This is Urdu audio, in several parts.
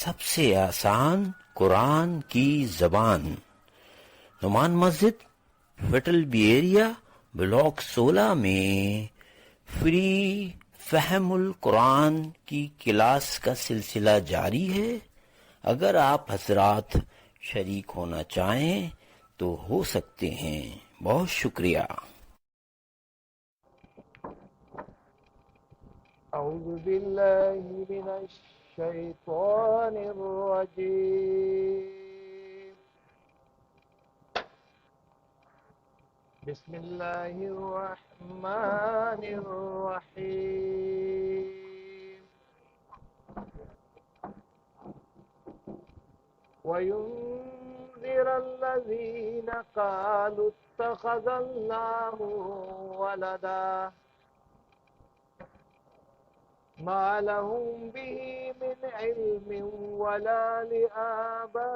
سب سے آسان قرآن کی زبان، نعمان مسجد، فٹل بی ایریا، بلاک 16 میں فری فہم القرآن کی کلاس کا سلسلہ جاری ہے۔ اگر آپ حضرات شریک ہونا چاہیں تو ہو سکتے ہیں۔ بہت شکریہ۔ اعوذ باللہ من الشیطان الرجیم، بسم اللہ الرحمن الرحیم، وَيُنذِرَ الَّذِينَ قَالُوا اتَّخَذَ اللَّهُ وَلَدًا مَا لَهُم بِهِ مِنْ عِلْمٍ وَلَا لِآبَائِهِمْ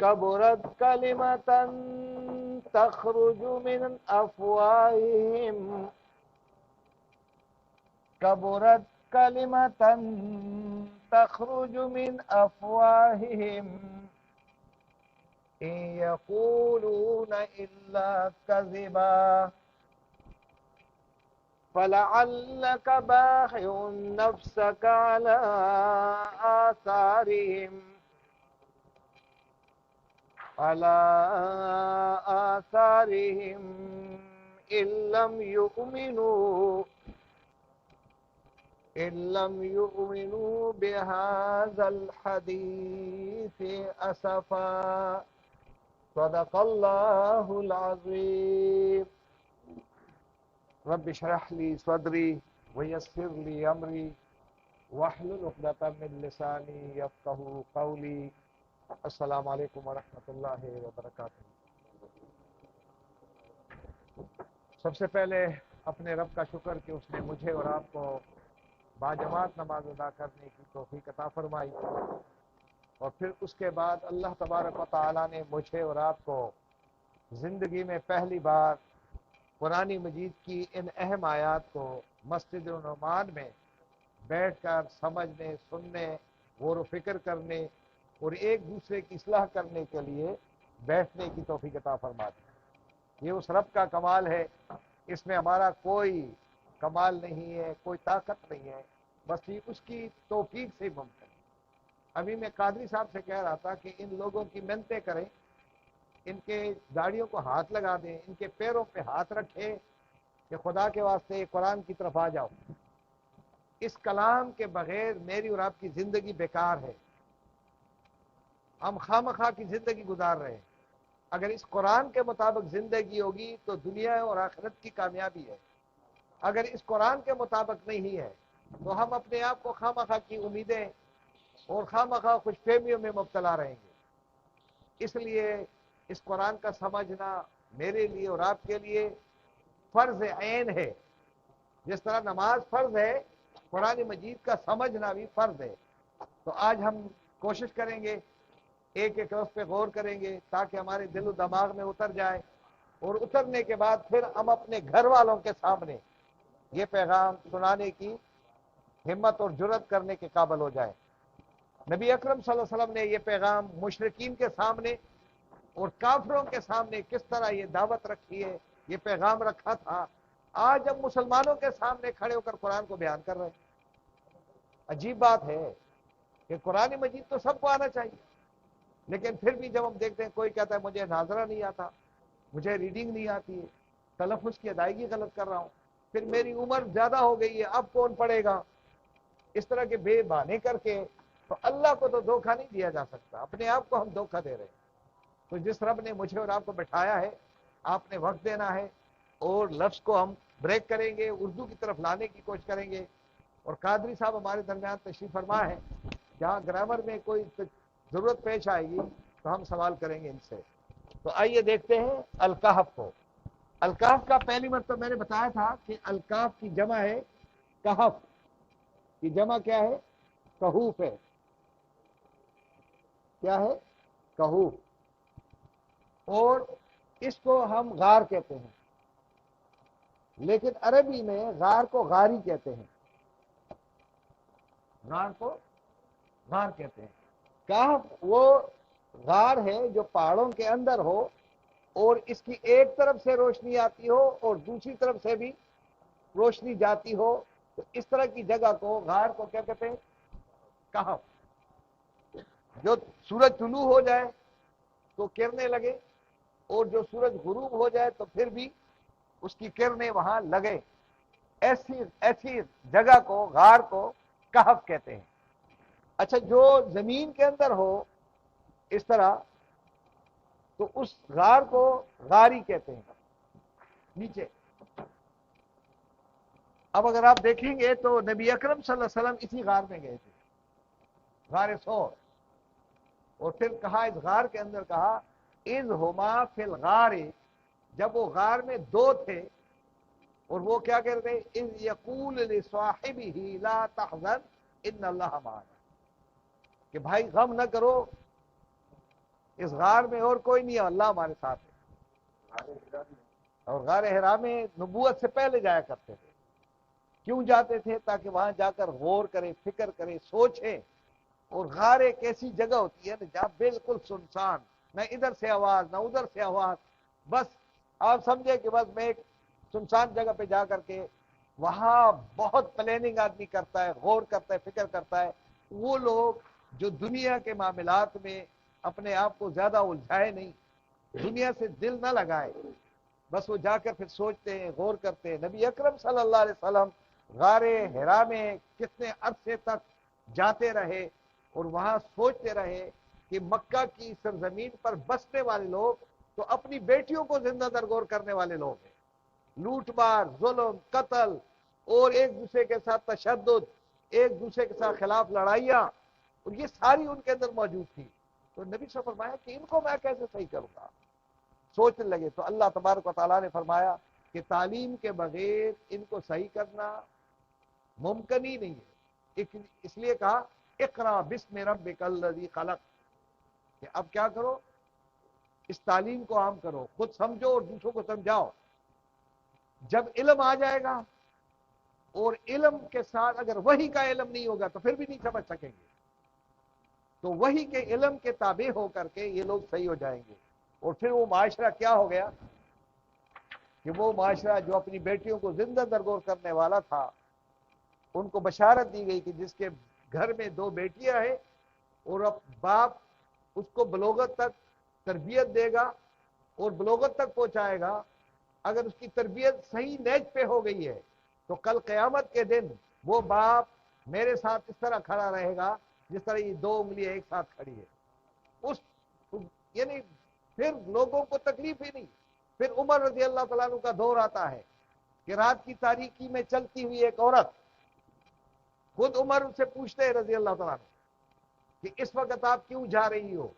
كَبُرَتْ كَلِمَةً تَخْرُجُ مِنْ أَفْوَاهِهِمْ كَبُرَتْ كَلِمَةً تَخْرُجُ مِنْ أَفْوَاهِهِمْ إِنْ يَقُولُونَ إِلَّا كَذِبًا فَلَعَلَّكَ بَاخِعٌ نَفْسَكَ عَلَى آثَارِهِمْ إِنْ لَمْ يُؤْمِنُوا بِهَذَا الْحَدِيثِ أَسَفًا۔ صدق اللہ العظیم۔ رب اشرح لی صدری ویسر لی امری واحلل عقدۃ من لسانی یفقہوا قولی۔ السلام علیکم ورحمۃ اللہ وبرکاتہ۔ سب سے پہلے اپنے رب کا شکر کہ اس نے مجھے اور آپ کو باجماعت نماز ادا کرنے کی توفیق عطا فرمائی، اور پھر اس کے بعد اللہ تبارک و تعالیٰ نے مجھے اور آپ کو زندگی میں پہلی بار قرآن مجید کی ان اہم آیات کو مسجد نعمان میں بیٹھ کر سمجھنے، سننے، غور و فکر کرنے اور ایک دوسرے کی اصلاح کرنے کے لیے بیٹھنے کی توفیق عطا فرما دی۔ یہ اس رب کا کمال ہے، اس میں ہمارا کوئی کمال نہیں ہے، کوئی طاقت نہیں ہے، بس یہ اس کی توفیق سے ممکن ہے۔ ابھی میں قادری صاحب سے کہہ رہا تھا کہ ان لوگوں کی منتیں کریں، ان کے داڑھیوں کو ہاتھ لگا دیں، ان کے پیروں پہ ہاتھ رکھیں کہ خدا کے واسطے قرآن کی طرف آ جاؤ۔ اس کلام کے بغیر میری اور آپ کی زندگی بیکار ہے، ہم خواہ کی زندگی گزار رہے ہیں۔ اگر اس قرآن کے مطابق زندگی ہوگی تو دنیا اور آخرت کی کامیابی ہے، اگر اس قرآن کے مطابق نہیں ہے تو ہم اپنے آپ کو خواہ کی امیدیں اور خواہ خوش فہمیوں میں مبتلا رہیں گے۔ اس لیے اس قرآن کا سمجھنا میرے لیے اور آپ کے لیے فرض عین ہے۔ جس طرح نماز فرض ہے، قرآن مجید کا سمجھنا بھی فرض ہے۔ تو آج ہم کوشش کریں گے، ایک ایک لفظ پہ غور کریں گے تاکہ ہمارے دل و دماغ میں اتر جائے، اور اترنے کے بعد پھر ہم اپنے گھر والوں کے سامنے یہ پیغام سنانے کی ہمت اور جرأت کرنے کے قابل ہو جائے۔ نبی اکرم صلی اللہ علیہ وسلم نے یہ پیغام مشرکین کے سامنے اور کافروں کے سامنے کس طرح یہ دعوت رکھی ہے، یہ پیغام رکھا تھا، آج ہم مسلمانوں کے سامنے کھڑے ہو کر قرآن کو بیان کر رہے ہیں۔ عجیب بات ہے کہ قرآن مجید تو سب کو آنا چاہیے، لیکن پھر بھی جب ہم دیکھتے ہیں کوئی کہتا ہے مجھے ناظرہ نہیں آتا، مجھے ریڈنگ نہیں آتی ہے، تلفظ کی ادائیگی غلط کر رہا ہوں، پھر میری عمر زیادہ ہو گئی ہے، اب کون پڑھے گا، اس طرح کے بے بہانے کر کے تو اللہ کو تو دھوکہ نہیں دیا جا سکتا، اپنے آپ کو ہم دھوکہ دے رہے ہیں۔ تو جس رب نے مجھے اور آپ کو بٹھایا ہے، آپ نے وقت دینا ہے، اور لفظ کو ہم بریک کریں گے، اردو کی طرف لانے کی کوشش کریں گے۔ اور قادری صاحب ہمارے درمیان تشریف فرما ہے، جہاں گرامر میں کوئی ضرورت پیش آئے گی تو ہم سوال کریں گے ان سے۔ تو آئیے دیکھتے ہیں الکہف کو۔ الکہف کا پہلی مرتبہ میں نے بتایا تھا کہ الکاف کی جمع ہے کہف، کی جمع کیا ہے؟ کہوف ہے۔ کیا ہے؟ کہوف۔ اور اس کو ہم غار کہتے ہیں۔ لیکن عربی میں غار کو غاری کہتے ہیں، غار کو غار کہتے ہیں۔ کہف وہ غار ہے جو پہاڑوں کے اندر ہو اور اس کی ایک طرف سے روشنی آتی ہو اور دوسری طرف سے بھی روشنی جاتی ہو، تو اس طرح کی جگہ کو غار کو کیا کہتے ہیں؟ کہف۔ جو سورج طلوع ہو جائے تو کرنے لگے، اور جو سورج غروب ہو جائے تو پھر بھی اس کی کرنیں وہاں لگے، ایسی جگہ کو غار کو کہف کہتے ہیں۔ اچھا، جو زمین کے اندر ہو اس طرح تو اس غار کو غاری کہتے ہیں، نیچے۔ اب اگر آپ دیکھیں گے تو نبی اکرم صلی اللہ علیہ وسلم اسی غار میں گئے تھے، غار ثور، اور پھر کہا اس غار کے اندر کہا اذ ہما فی الغار، جب وہ غار میں دو تھے اور وہ کیا کہتے ہیں؟ اذ یقول لصاحبہ لا تحزن ان اللہ معنا، کہ بھائی غم نہ کرو، اس غار میں اور کوئی نہیں ہے، اللہ ہمارے ساتھ ہے۔ اور غار حرا میں نبوت سے پہلے جایا کرتے تھے۔ کیوں جاتے تھے؟ تاکہ وہاں جا کر غور کرے، فکر کرے، سوچیں۔ اور غار ایک ایسی جگہ ہوتی ہے نا جہاں بالکل سنسان، نہ ادھر سے آواز نہ ادھر سے آواز، بس آپ سمجھے کہ بس میں ایک سنسان جگہ پہ جا کر کے وہاں بہت پلاننگ آدمی کرتا ہے، غور کرتا ہے، فکر کرتا ہے۔ وہ لوگ جو دنیا کے معاملات میں اپنے آپ کو زیادہ الجھائے نہیں، دنیا سے دل نہ لگائے، بس وہ جا کر پھر سوچتے ہیں، غور کرتے ہیں۔ نبی اکرم صلی اللہ علیہ وسلم غار حرا میں کتنے عرصے تک جاتے رہے اور وہاں سوچتے رہے کہ مکہ کی سرزمین پر بسنے والے لوگ تو اپنی بیٹیوں کو زندہ درگور کرنے والے لوگ ہیں، لوٹ مار، ظلم، قتل، اور ایک دوسرے کے ساتھ تشدد، ایک دوسرے کے ساتھ خلاف لڑائیاں، اور یہ ساری ان کے اندر موجود تھی۔ تو نبی صلی اللہ علیہ وسلم فرمایا کہ ان کو میں کیسے صحیح کروں گا؟ سوچنے لگے تو اللہ تبارک و تعالیٰ نے فرمایا کہ تعلیم کے بغیر ان کو صحیح کرنا ممکن ہی نہیں ہے۔ اس لیے کہا اقرا بسم ربک الذی خلق، کہ اب کیا کرو؟ اس تعلیم کو عام کرو، خود سمجھو اور دوسروں کو سمجھاؤ۔ جب علم آ جائے گا، اور علم کے ساتھ اگر وحی کا علم نہیں ہوگا تو پھر بھی نہیں سمجھ سکیں گے، تو وحی کے علم کے تابع ہو کر کے یہ لوگ صحیح ہو جائیں گے۔ اور پھر وہ معاشرہ کیا ہو گیا کہ وہ معاشرہ جو اپنی بیٹیوں کو زندہ درگور کرنے والا تھا، ان کو بشارت دی گئی کہ جس کے گھر میں دو بیٹیاں ہیں اور اب باپ اس کو بلوغت تک تربیت دے گا اور بلوغت تک پہنچائے گا، اگر اس کی تربیت صحیح نیج پہ ہو گئی ہے تو کل قیامت کے دن وہ باپ میرے ساتھ اس طرح کھڑا رہے گا جس طرح یہ دو انگلیاں ایک ساتھ کھڑی ہے۔ اس یعنی پھر لوگوں کو تکلیف ہی نہیں۔ پھر عمر رضی اللہ تعالیٰ عنہ کا دور آتا ہے کہ رات کی تاریکی میں چلتی ہوئی ایک عورت، خود عمر سے پوچھتے ہیں رضی اللہ تعالیٰ عنہ کہ اس وقت آپ کیوں جا رہی ہو؟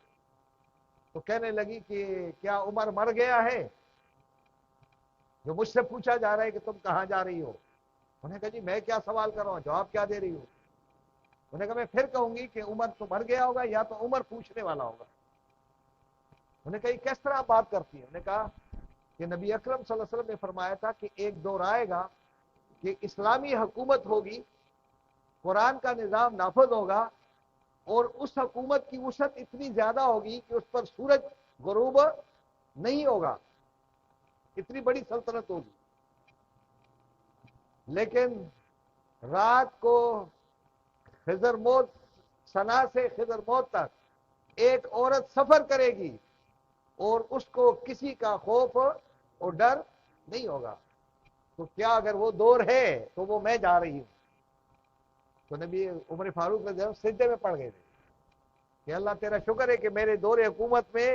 تو کہنے لگی کہ کیا عمر مر گیا ہے جو مجھ سے پوچھا جا رہا ہے کہ تم کہاں جا رہی ہو؟ انہوں نے کہا جی میں کیا سوال کر رہا ہوں، جواب کیا دے رہی ہو؟ انہوں نے کہا میں پھر کہوں گی کہ عمر تو مر گیا ہوگا یا تو عمر پوچھنے والا ہوگا۔ انہوں نے کہا یہ کس طرح بات کرتی ہے؟ انہوں نے کہا کہ نبی اکرم صلی اللہ علیہ وسلم نے فرمایا تھا کہ ایک دور آئے گا کہ اسلامی حکومت ہوگی، قرآن کا نظام نافذ ہوگا، اور اس حکومت کی وسعت اتنی زیادہ ہوگی کہ اس پر سورج غروب نہیں ہوگا، اتنی بڑی سلطنت ہوگی۔ لیکن رات کو خضر موت، سنا سے خضر موت تک ایک عورت سفر کرے گی اور اس کو کسی کا خوف اور ڈر نہیں ہوگا۔ تو کیا اگر وہ دور ہے تو وہ میں جا رہی ہوں؟ تو نبی عمر فاروق رضی اللہ سجدے میں پڑ گئے تھے کہ اللہ تیرا شکر ہے کہ میرے دور حکومت میں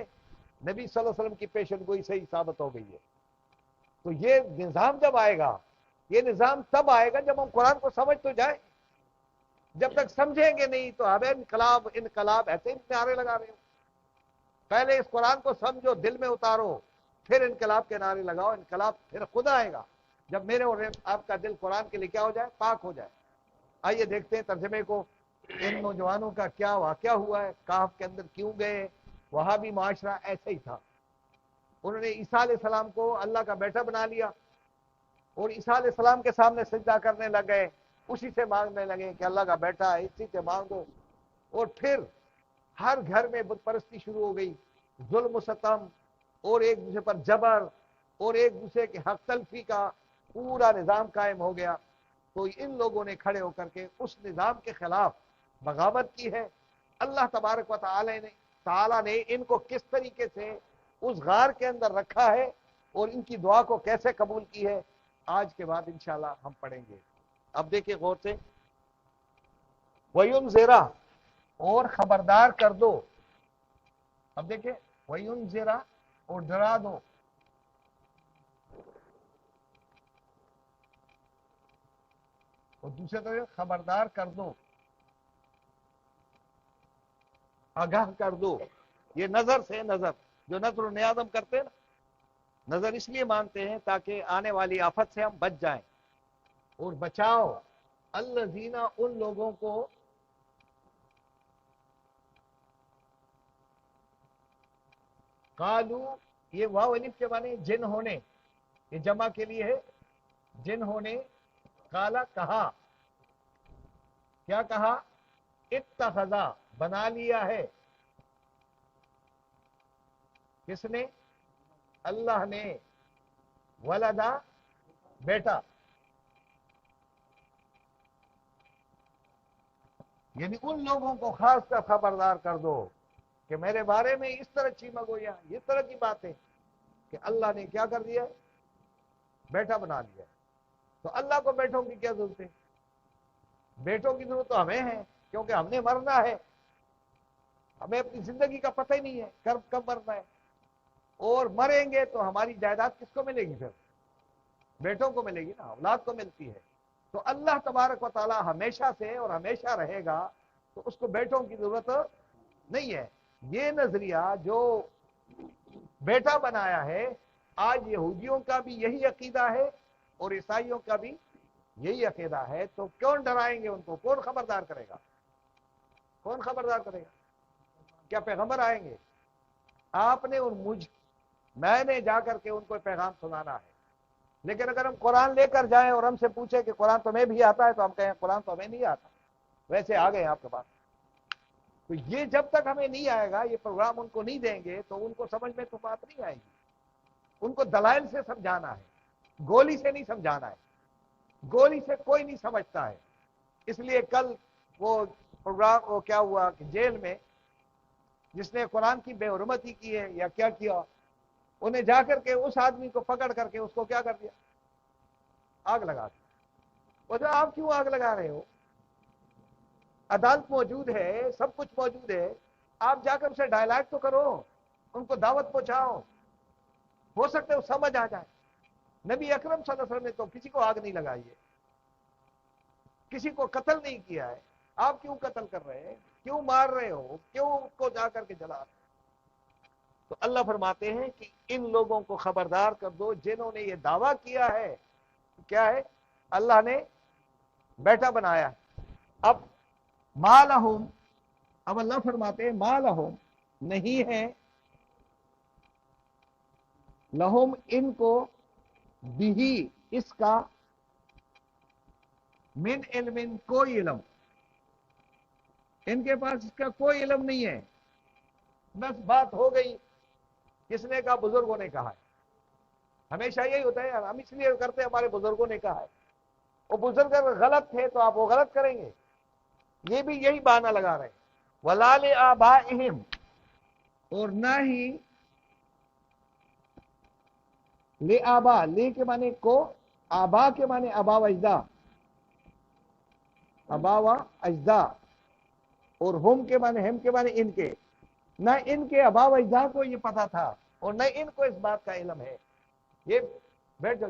نبی صلی اللہ علیہ وسلم کی پیشن گوئی صحیح ثابت ہو گئی ہے۔ تو یہ نظام جب آئے گا، یہ نظام تب آئے گا جب ہم قرآن کو سمجھ تو جائیں۔ جب تک سمجھیں گے نہیں تو اب انقلاب انقلاب ایسے ہی نعرے لگا رہے ہو۔ پہلے اس قرآن کو سمجھو، دل میں اتارو، پھر انقلاب کے نعرے لگاؤ۔ انقلاب پھر خود آئے گا جب میرے اور آپ کا دل قرآن کے لیے کیا ہو جائے؟ پاک ہو جائے۔ آئیے دیکھتے ہیں ترجمے کو، ان نوجوانوں کا کیا واقعہ ہوا ہے، کہف کے اندر کیوں گئے۔ وہاں بھی معاشرہ ایسے ہی تھا، انہوں نے عیسیٰ علیہ السلام کو اللہ کا بیٹا بنا لیا، اور عیسیٰ علیہ السلام کے سامنے سجدہ کرنے لگ گئے, اسی سے مانگنے لگے کہ اللہ کا بیٹا ہے, اسی سے مانگو. اور پھر ہر گھر میں بت پرستی شروع ہو گئی, ظلم و ستم, اور ایک دوسرے پر جبر, اور ایک دوسرے کے حق تلفی کا پورا نظام قائم ہو گیا. تو ان لوگوں نے کھڑے ہو کر کے اس نظام کے خلاف بغاوت کی ہے. اللہ تبارک و تعالی نے ان کو کس طریقے سے اس غار کے اندر رکھا ہے اور ان کی دعا کو کیسے قبول کی ہے, آج کے بعد انشاءاللہ ہم پڑھیں گے. اب دیکھیں غور سے, وَيُنذِرَ, اور خبردار کر دو. اب دیکھیں وَيُنذِرَ, اور ڈرا دو. اور دوسرے طرف خبردار کر دو, آگاہ کر دو. یہ نظر سے, نظر جو نظر و نیازم کرتے ہیں نا, نظر اس لیے مانتے ہیں تاکہ آنے والی آفت سے ہم بچ جائیں. اور بچاؤ الذین, ان لوگوں کو, قالو, یہ واو الف کے معنی جن ہونے, یہ جمع کے لیے ہے, جن ہونے, قالا کہا, کیا کہا, اتخذا, بنا لیا ہے. کس نے؟ اللہ نے. ولدا, بیٹا. یعنی ان لوگوں کو خاص کر خبردار کر دو کہ میرے بارے میں اس طرح چیمگویاں, اس طرح کی باتیں کہ اللہ نے کیا کر دیا, بیٹا بنا لیا. تو اللہ کو بیٹوں کی کیا ضرورت ہے؟ بیٹوں کی ضرورت تو ہمیں ہے, کیونکہ ہم نے مرنا ہے. ہمیں اپنی زندگی کا پتہ ہی نہیں ہے کب مرنا ہے, اور مریں گے تو ہماری جائیداد کس کو ملے گی؟ پھر بیٹوں کو ملے گی نا, اولاد کو ملتی ہے. تو اللہ تبارک و تعالی ہمیشہ سے اور ہمیشہ رہے گا, تو اس کو بیٹوں کی ضرورت نہیں ہے. یہ نظریہ جو بیٹا بنایا ہے, آج یہودیوں کا بھی یہی عقیدہ ہے اور عیسائیوں کا بھی یہی عقیدہ ہے. تو کون ڈرائیں گے ان کو؟ کون خبردار کرے گا؟ کون خبردار کرے گا؟ کیا پیغمبر آئیں گے؟ آپ نے اور میں نے جا کر کے ان کو پیغام سنانا ہے. لیکن اگر ہم قرآن لے کر جائیں اور ہم سے پوچھیں کہ قرآن تمہیں بھی آتا ہے, تو ہم کہیں قرآن تو ہمیں نہیں آتا, ویسے آ گئے آپ کے پاس. تو یہ جب تک ہمیں نہیں آئے گا, یہ پروگرام ان کو نہیں دیں گے, تو ان کو سمجھ میں تو بات نہیں آئے گی. ان کو دلائل سے سمجھانا ہے, گولی سے نہیں سمجھانا ہے. گولی سے کوئی نہیں سمجھتا ہے. اس لیے کل وہ پروگرام وہ کیا ہوا کہ جیل میں جس نے قرآن کی بے حرمتی کی ہے یا کیا کیا, انہیں جا کر کے اس آدمی کو پکڑ کر کے اس کو کیا کر دیا, آگ لگا دی. وہ آپ کیوں آگ لگا رہے ہو؟ عدالت موجود ہے, سب کچھ موجود ہے, آپ جا کر اسے ڈائلاگ تو کرو, ان کو دعوت پہنچاؤ, ہو سکتا ہے وہ سمجھ آ جائے. نبی اکرم صلی اللہ علیہ وسلم نے تو کسی کو آگ نہیں لگائی ہے, کسی کو قتل نہیں کیا ہے. آپ کیوں قتل کر رہے ہیں؟ کیوں مار رہے ہو؟ کیوں اس کو جا کر کے جلا رہے ہیں؟ تو اللہ فرماتے ہیں کہ ان لوگوں کو خبردار کر دو جنہوں نے یہ دعویٰ کیا ہے. کیا ہے؟ اللہ نے بیٹا بنایا. اب ما لہم, اب اللہ فرماتے ہیں ما لہم, نہیں ہے, لہم, ان کو, بھی, اس کا, من علم, کوئی علم, ان کے پاس اس کا کوئی علم نہیں ہے. بس بات ہو گئی, کس نے کہا؟ بزرگوں نے کہا ہے. ہمیشہ یہی ہوتا ہے, ہم اس لیے کرتے ہیں ہمارے بزرگوں نے کہا ہے. وہ بزرگ اگر غلط تھے تو آپ وہ غلط کریں گے. یہ بھی یہی بہانہ لگا رہے ہیں. وَلَا لِآبَائِهِمْ, اور نہ ہی لِآبَا, لے کے معنی کو, آبا کے معنی ابا و اجدا, ابا و اجدا, اور ہم کے معنی, ہم کے معنی ان کے. نہ ان کے ابا و اجدا کو یہ پتا تھا اور نہ ان کو اس بات کا علم ہے. یہ بیٹھ جاؤ,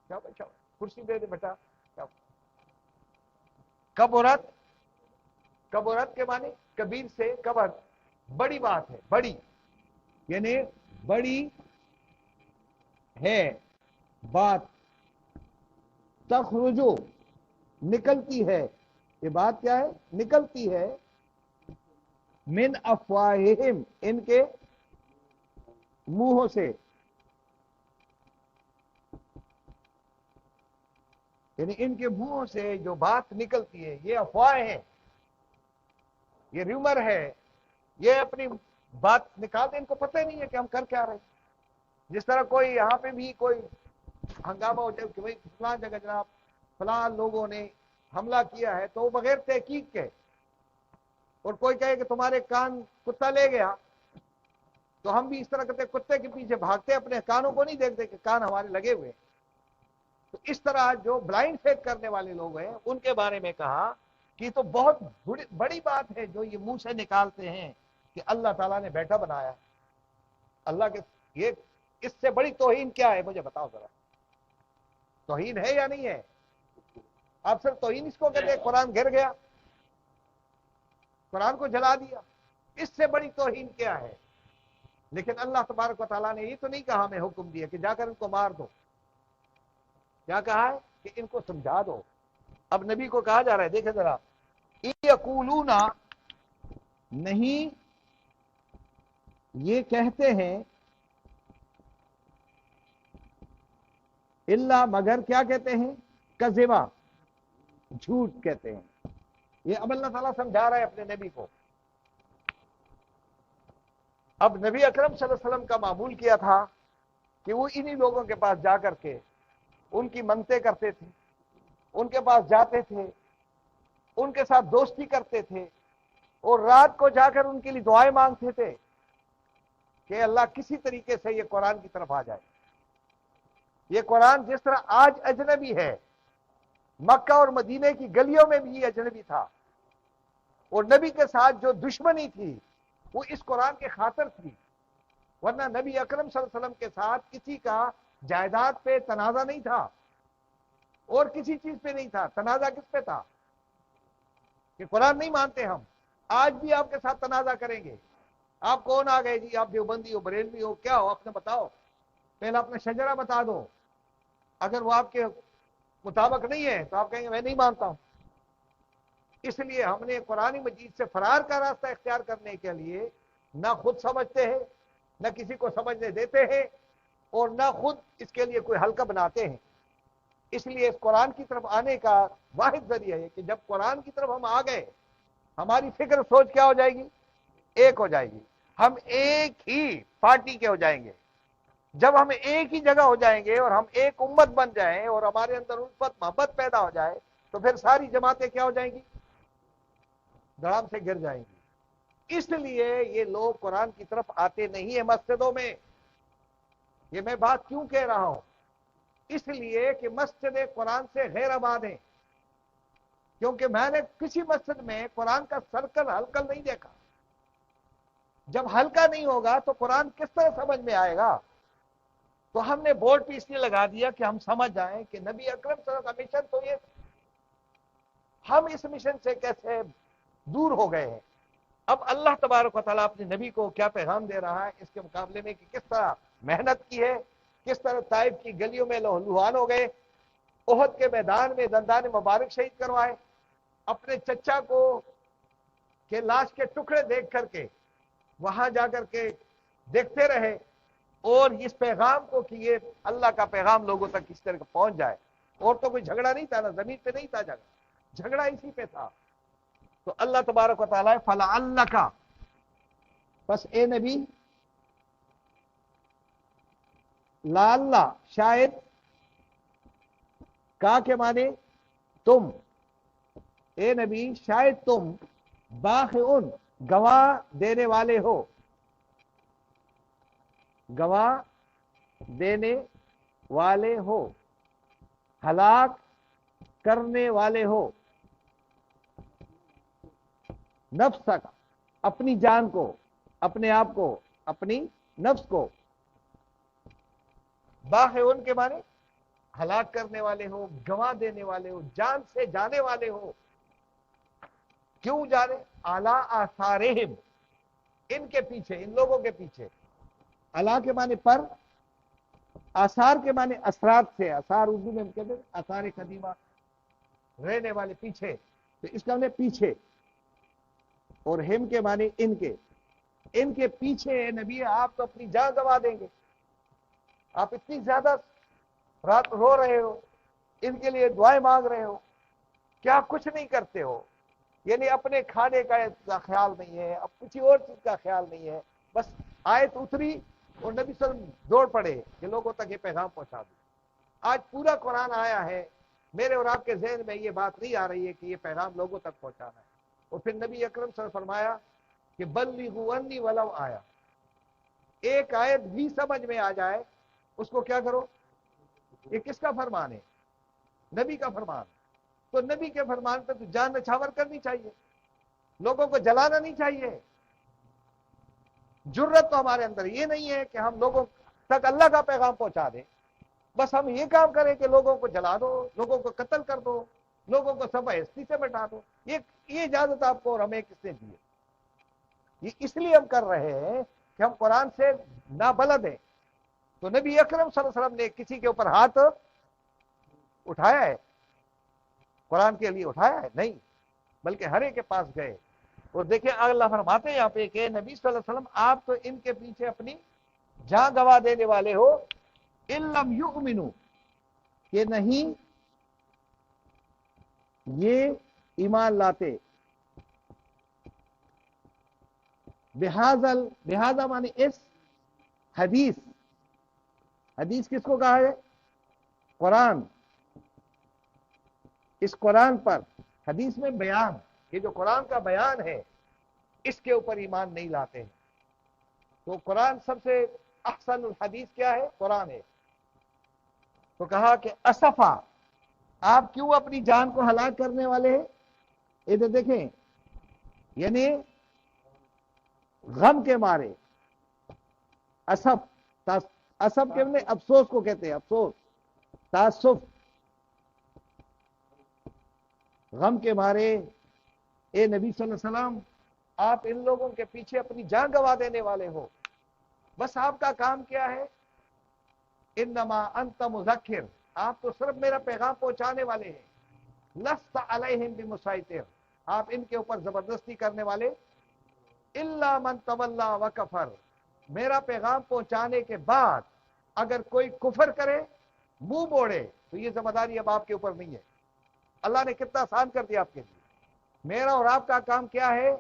کیا بیٹھا, کرسی دے دے بیٹا. کبرت, کبرت کے معنی کبیر سے کبر, بڑی بات ہے, بڑی, یعنی بڑی ہے بات. تخرجو, نکلتی ہے, یہ بات کیا ہے؟ نکلتی ہے, من افواہہم, ان کے منہوں سے. یعنی ان کے منہوں سے جو بات نکلتی ہے یہ افواہیں ہیں، یہ ریومر ہے، یہ اپنی بات نکالتے، ان کو پتہ ہی نہیں ہے کہ ہم کر کیا رہے ہیں۔ جس طرح کوئی یہاں پہ بھی کوئی ہنگامہ ہو جائے کہ بھائی فلاں جگہ جناب فلاں لوگوں نے حملہ کیا ہے، تو وہ بغیر تحقیق کے، اور کوئی کہے کہ تمہارے کان کتا لے گیا، تو ہم بھی اس طرح کرتے کتے کے پیچھے بھاگتے، اپنے کانوں کو نہیں دیکھتے کہ کان ہمارے لگے ہوئے۔ تو اس طرح جو بلائنڈ فیتھ کرنے والے لوگ ہیں ان کے بارے میں کہا کہ تو بہت بڑی بات ہے جو یہ منہ سے نکالتے ہیں کہ اللہ تعالیٰ نے بیٹا بنایا۔ اللہ کے یہ اس سے بڑی توہین کیا ہے؟ مجھے بتاؤ ذرا، توہین ہے یا نہیں ہے؟ آپ صرف توہین اس کو کہتے ہیں قرآن گر گیا، قرآن کو جلا دیا، اس سے بڑی توہین کیا ہے؟ لیکن اللہ تبارک و تعالیٰ نے یہ تو نہیں کہا ہمیں حکم دیا کہ جا کر ان کو مار دو، کیا کہا ہے کہ ان کو سمجھا دو۔ اب نبی کو کہا جا رہا ہے، دیکھیں ذرا، یقولون، نہیں یہ کہتے ہیں، الا مگر کیا کہتے ہیں؟ کذبا، جھوٹ کہتے ہیں۔ یہ اب اللہ تعالیٰ سمجھا رہا ہے اپنے نبی کو۔ اب نبی اکرم صلی اللہ علیہ وسلم کا معمول کیا تھا کہ وہ انہی لوگوں کے پاس جا کر کے ان کی منتیں کرتے تھے، ان کے پاس جاتے تھے، ان کے ساتھ دوستی کرتے تھے، اور رات کو جا کر ان کے لیے دعائیں مانگتے تھے کہ اللہ کسی طریقے سے یہ قرآن کی طرف آ جائے۔ یہ قرآن جس طرح آج اجنبی ہے، مکہ اور مدینے کی گلیوں میں بھی یہ اجنبی تھا، اور نبی کے ساتھ جو دشمنی تھی وہ اس قرآن کے خاطر تھی، ورنہ نبی اکرم صلی اللہ علیہ وسلم کے ساتھ کسی کا جائیداد پہ تنازع نہیں تھا، اور کسی چیز پہ نہیں تھا۔ تنازع کس پہ تھا؟ کہ قرآن نہیں مانتے ہم۔ آج بھی آپ کے ساتھ تنازع کریں گے، آپ کون آ گئے جی، آپ دیوبندی ہو، بریلوی ہو، کیا ہو، آپ نے بتاؤ، پہلے اپنا شجرہ بتا دو۔ اگر وہ آپ کے مطابق نہیں ہے تو آپ کہیں گے میں نہیں مانتا ہوں۔ اس لیے ہم نے قرآن مجید سے فرار کا راستہ اختیار کرنے کے لیے نہ خود سمجھتے ہیں، نہ کسی کو سمجھنے دیتے ہیں، اور نہ خود اس کے لیے کوئی حلقہ بناتے ہیں۔ اس لیے اس قرآن کی طرف آنے کا واحد ذریعہ ہے کہ جب قرآن کی طرف ہم آ گئے، ہماری فکر سوچ کیا ہو جائے گی؟ ایک ہو جائے گی، ہم ایک ہی پارٹی کے ہو جائیں گے۔ جب ہم ایک ہی جگہ ہو جائیں گے اور ہم ایک امت بن جائیں اور ہمارے اندر الفت محبت پیدا ہو جائے، تو پھر ساری جماعتیں کیا ہو جائیں گی؟ دھڑام سے گر جائیں گی۔ اس لیے یہ لوگ قرآن کی طرف آتے نہیں ہیں مسجدوں میں۔ یہ میں بات کیوں کہہ رہا ہوں؟ اس لیے کہ مسجد قرآن سے غیر آباد ہیں، کیونکہ میں نے کسی مسجد میں قرآن کا سرکل ہلکل نہیں دیکھا۔ جب ہلکا نہیں ہوگا تو قرآن کس طرح سمجھ میں آئے گا؟ تو ہم نے بورڈ پہ اس لیے لگا دیا کہ ہم سمجھ جائیں کہ نبی اکرم صلی اللہ علیہ وسلم کا مشن تو یہ، ہم اس مشن سے کیسے دور ہو گئے ہیں۔ اب اللہ تبارک و تعالیٰ اپنے نبی کو کیا پیغام دے رہا ہے اس کے مقابلے میں، کہ کس طرح محنت کی ہے، کس طرح طائف کی گلیوں میں لہوان ہو گئے، احد کے میدان میں دندان مبارک شہید کروائے، اپنے چچا کو کہ لاش کے ٹکڑے دیکھ کر کے وہاں جا کر کے دیکھتے رہے، اور اس پیغام کو کہ یہ اللہ کا پیغام لوگوں تک کس طرح پہنچ جائے۔ اور تو کوئی جھگڑا نہیں تھا، نا زمین پہ نہیں تھا جھگڑا اسی پہ تھا۔ تو اللہ تبارک و تعالیٰ فَلَعَلَّكَ، بس اے نبی، لعل شاید، کا کے معنی تم، اے نبی شاید تم، باخعن گواہ دینے والے ہو، گواہ دینے والے ہو، ہلاک کرنے والے ہو، نفس کا، اپنی جان کو، اپنے آپ کو، اپنی نفس کو۔ باخعن کے معنی ہلاک کرنے والے ہو، گواہ دینے والے ہو، جان سے جانے والے ہو۔ کیوں جانے؟ اعلی آثارہم، ان کے پیچھے، ان لوگوں کے پیچھے۔ اعلی کے معنی پر، آثار کے معنی اثرات سے، آثار اردو میں ہم کہتے ہیں آثار قدیمہ، رہنے والے، پیچھے، تو اس کا معنی پیچھے، اور ہم کے معنی ان کے پیچھے اے نبی آپ تو اپنی جان گوا دیں گے۔ آپ اتنی زیادہ رات رو رہے ہو، ان کے لیے دعائیں مانگ رہے ہو, کیا کچھ نہیں کرتے ہو؟ یعنی اپنے کھانے کا خیال نہیں ہے, اب کسی اور چیز کا خیال نہیں ہے, بس آیت اتری اور نبی صلی اللہ علیہ وسلم دوڑ پڑے کہ لوگوں تک یہ پیغام پہنچا دو. آج پورا قرآن آیا ہے, میرے اور آپ کے ذہن میں یہ بات نہیں آ رہی ہے کہ یہ پیغام لوگوں تک پہنچانا ہے. اور پھر نبی اکرم صلی اللہ علیہ وسلم فرمایا کہ بلغوا انی ولو آیا, ایک آیت بھی سمجھ میں آ جائے اس کو کیا کرو. یہ کس کا فرمان ہے؟ نبی کا فرمان. تو نبی کے فرمان پہ تو جان نچھاور کرنی چاہیے, لوگوں کو جلانا نہیں چاہیے. جرت تو ہمارے اندر یہ نہیں ہے کہ ہم لوگوں تک اللہ کا پیغام پہنچا دیں, بس ہم یہ کام کریں کہ لوگوں کو جلا دو, لوگوں کو قتل کر دو, لوگوں کو سب ہستی سے مٹا دو. یہ اجازت آپ کو اور ہمیں کس نے دی ہے؟ یہ اس لیے ہم کر رہے ہیں کہ ہم قرآن سے نابلد ہیں. تو نبی اکرم صلی اللہ علیہ وسلم نے کسی کے اوپر ہاتھ اٹھایا ہے؟ قرآن کے لیے اٹھایا ہے؟ نہیں, بلکہ ہر ایک کے پاس گئے. اور دیکھیں اللہ فرماتے ہیں یہاں پہ کہ نبی صلی اللہ علیہ وسلم آپ تو ان کے پیچھے اپنی جان گوا دینے والے ہو, ان لم یؤمنوا, کہ نہیں یہ ایمان لاتے, بہذا معنی اس حدیث, حدیث کس کو کہا ہے؟ قرآن. اس قرآن پر, حدیث میں بیان, یہ جو قرآن کا بیان ہے اس کے اوپر ایمان نہیں لاتے ہیں. تو قرآن سب سے احسن الحدیث کیا ہے؟ قرآن ہے. تو کہا کہ اسفا, آپ کیوں اپنی جان کو ہلاک کرنے والے ہیں؟ ادھر دیکھیں, یعنی غم کے مارے. اسف, اسف کے میں افسوس کو کہتے ہیں, افسوس, تاسف, غم کے مارے. اے نبی صلی اللہ علیہ وسلم, آپ ان لوگوں کے پیچھے اپنی جان گوا دینے والے ہو, بس آپ کا کام کیا ہے؟ انما انت مذکر, آپ تو صرف میرا پیغام پہنچانے والے ہیں. لست علیہم بمسیطر, آپ ان کے اوپر زبردستی کرنے والے. الا من تولا وکفر, میرا پیغام پہنچانے کے بعد اگر کوئی کفر کرے, منہ موڑے, تو یہ ذمہ داری اب آپ کے اوپر نہیں ہے. اللہ نے کتنا آسان کر دیا آپ کے لیے. میرا اور آپ کا کام کیا ہے؟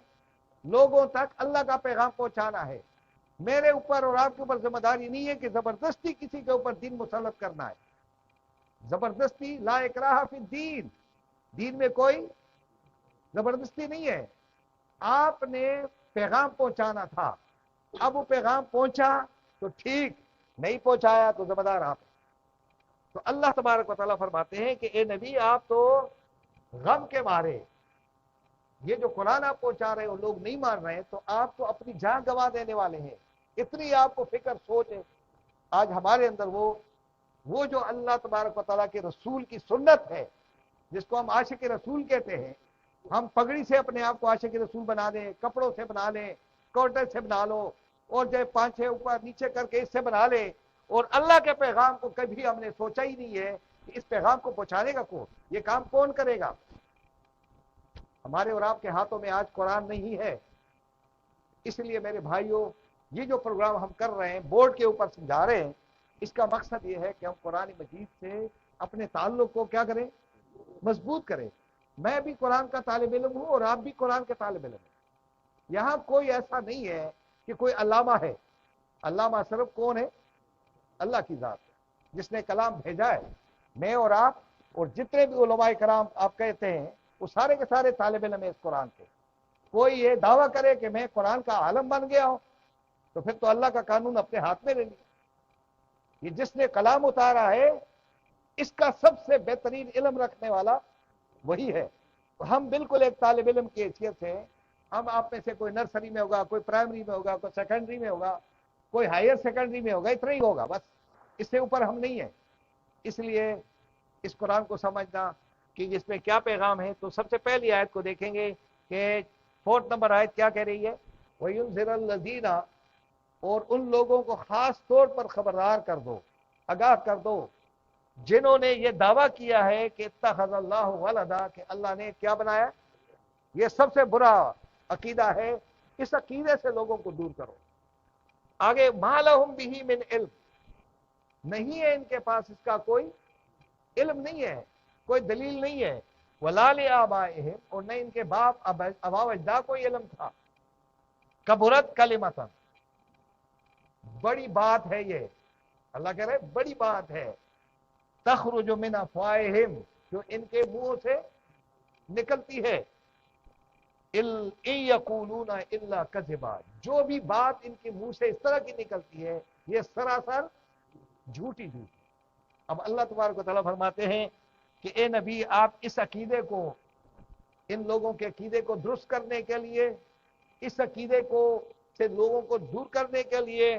لوگوں تک اللہ کا پیغام پہنچانا ہے. میرے اوپر اور آپ کے اوپر ذمہ داری نہیں ہے کہ زبردستی کسی کے اوپر دین مسلط کرنا ہے. زبردستی, لا اکراہ فی الدین, دین میں کوئی زبردستی نہیں ہے. آپ نے پیغام پہنچانا تھا, اب وہ پیغام پہنچا تو ٹھیک, نہیں پہنچایا تو ذمہ دار آپ. تو اللہ تبارک و تعالیٰ فرماتے ہیں کہ اے نبی, آپ تو غم کے مارے, یہ جو قرآن آپ پہنچا رہے ہو لوگ نہیں مان رہے ہیں, تو آپ تو اپنی جان گوا دینے والے ہیں. اتنی آپ کو فکر, سوچ ہے. آج ہمارے اندر وہ جو اللہ تبارک و تعالیٰ کے رسول کی سنت ہے, جس کو ہم عاشق رسول کہتے ہیں, ہم پگڑی سے اپنے آپ کو عاشق رسول بنا دیں, کپڑوں سے بنا لیں, کوٹر سے بنا لو, اور جو 5-6 اوپر نیچے کر کے اس سے بنا لیں, اور اللہ کے پیغام کو کبھی ہم نے سوچا ہی نہیں ہے کہ اس پیغام کو پہنچانے کا کون, یہ کام کون کرے گا؟ ہمارے اور آپ کے ہاتھوں میں آج قرآن نہیں ہے. اس لیے میرے بھائیوں, یہ جو پروگرام ہم کر رہے ہیں, بورڈ کے اوپر سمجھا رہے ہیں, اس کا مقصد یہ ہے کہ ہم قرآن مجید سے اپنے تعلق کو کیا کریں؟ مضبوط کریں. میں بھی قرآن کا طالب علم ہوں اور آپ بھی قرآن کے طالب علم ہیں. یہاں کوئی ایسا نہیں ہے کہ کوئی علامہ ہے. علامہ صرف کون ہے؟ اللہ کی ذات ہے, جس نے کلام بھیجا ہے. میں اور آپ اور جتنے بھی علماء کرام آپ کہتے ہیں, وہ سارے کے سارے طالب علم ہیں اس قرآن کے. کوئی یہ دعویٰ کرے کہ میں قرآن کا عالم بن گیا ہوں, تو پھر تو اللہ کا قانون اپنے ہاتھ میں لے لیا. یہ جس نے کلام اتارا ہے, اس کا سب سے بہترین علم رکھنے والا وہی ہے. ہم بالکل ایک طالب علم کی حیثیت سے, ہم آپ میں سے کوئی نرسری میں ہوگا, کوئی پرائمری میں ہوگا, کوئی سیکنڈری میں ہوگا, کوئی ہائر سیکنڈری میں ہوگا, اتنا ہی ہوگا بس, اس سے اوپر ہم نہیں ہیں. اس لیے اس قرآن کو سمجھنا کہ اس میں کیا پیغام ہے, تو سب سے پہلی آیت کو دیکھیں گے کہ 4 نمبر آیت کیا کہہ رہی ہے؟ وَيُنذِرَ الَّذِينَ, اور ان لوگوں کو خاص طور پر خبردار کر دو, آگاہ کر دو, جنہوں نے یہ دعویٰ کیا ہے کہ اتخذ اللہ ولدا, کہ اللہ نے کیا بنایا. یہ سب سے برا عقیدہ ہے. اس عقیدے سے لوگوں کو دور کرو. آگے ما لہم بہ من علم, نہیں ہے ان کے پاس اس کا کوئی علم نہیں ہے، کوئی دلیل نہیں ہے. وَلَا لِآبَائِهِمْ، اور نہ ان کے باپ ابا و اجداد کو علم تھا. کبرت کلمتن، بڑی بات ہے یہ، اللہ کہہ رہے بڑی بات ہے. تخرج من افواہہم، جو ان کے منہ سے نکلتی ہے. ان یقولون الا کذبا، جو بھی بات ان کے منہ سے اس طرح کی نکلتی ہے یہ سراسر جھوٹی. اب اللہ تبارک و تعالیٰ فرماتے ہیں کہ اے نبی آپ اس عقیدے کو، ان لوگوں کے عقیدے کو درست کرنے کے لیے، اس عقیدے کو سے لوگوں کو دور کرنے کے لیے،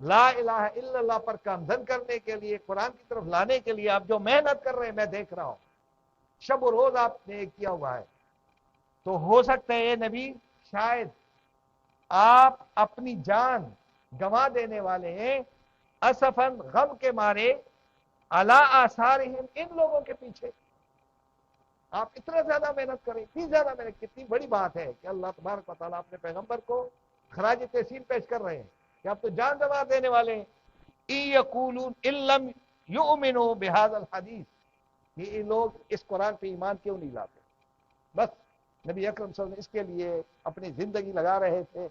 لا الہ الا اللہ پر کامزن کرنے کے لیے، قرآن کی طرف لانے کے لیے آپ جو محنت کر رہے ہیں میں دیکھ رہا ہوں، شب و روز آپ نے کیا ہوا ہے. تو ہو سکتا ہے اے نبی شاید آپ اپنی جان گنوا دینے والے ہیں، اسفن غم کے مارے، علی آثارہم ان لوگوں کے پیچھے. آپ اتنا زیادہ محنت کریں، اتنی زیادہ محنت، کتنی بڑی بات ہے کہ اللہ تبارک و تعالیٰ اپنے پیغمبر کو خراج تحسین پیش کر رہے ہیں کہ آپ تو جان گنوا دینے والے ہیں. یقولون ان لم یؤمنوا بہذا الحدیث، یہ لوگ اس قرآن پہ ایمان کیوں نہیں لاتے؟ بس نبی اکرم صلی اللہ علیہ وسلم اس کے لیے اپنی زندگی لگا رہے تھے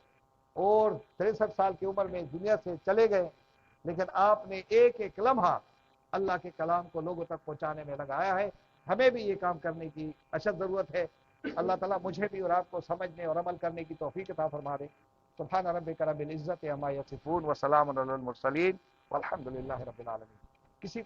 اور 63 سال کی عمر میں دنیا سے چلے گئے، لیکن آپ نے ایک ایک لمحہ اللہ کے کلام کو لوگوں تک پہنچانے میں لگایا ہے. ہمیں بھی یہ کام کرنے کی اشد ضرورت ہے. اللہ تعالیٰ مجھے بھی اور آپ کو سمجھنے اور عمل کرنے کی توفیق عطا فرما دے. سبحان ربک رب العزت عما یصفون وسلام علی المرسلین والحمد للہ رب العالمین. کسی کو